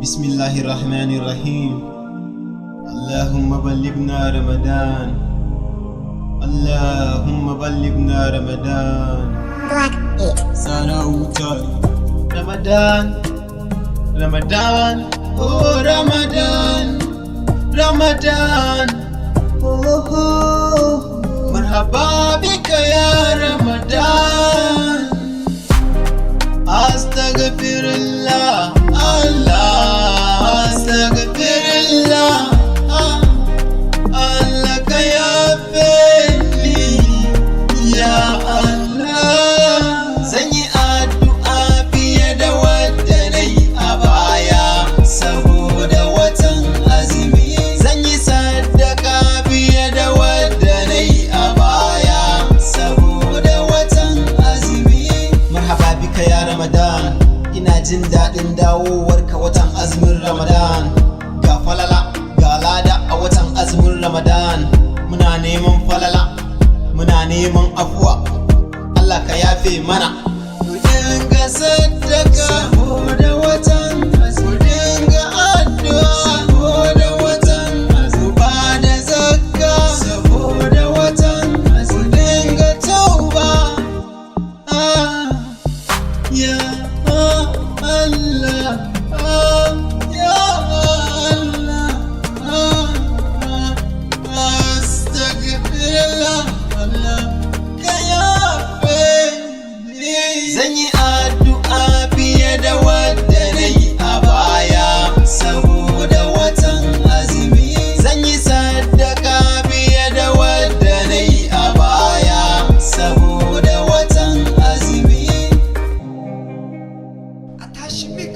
بسم الله الرحمن الرحيم. اللهم بلغنا رمضان، اللهم بلغنا رمضان. Black Beat. Sarautar Ramadan, Ramadan, oh Ramadan, Ramadan, oh marhaba bika ya Ramadan. Astaghfirullah, Allah, astaghfirullah, Allah ka yafe ni, ya Allah. Zan yi addu'a fiye da wadda na yi a baya saboda watan azumi. Zan yi sadaka fiye da wadda na yi a baya saboda watan azumi. Marhaba bika ya Ramadan, ina jin daɗin dawowarka watan azumin Ramadan. Ga falala ga lada a watan azumin Ramadan. Muna neman falala, muna neman afuwa, Allah ka yafe mana. Mu dinga sadaka saboda watan azumi, mu dinga addu'a saboda watan azumi, mu bada zakka saboda watan azumi, mu dinga tauba. Ya Allah, ya Allah, astaghfirullah, Allah ka yafe ni. Zan yi addu'a fiye da wadda na yi a baya saboda watan azumi. Zan yi sadaka fiye da wadda na yi a baya saboda watan azumi. A tashi mix.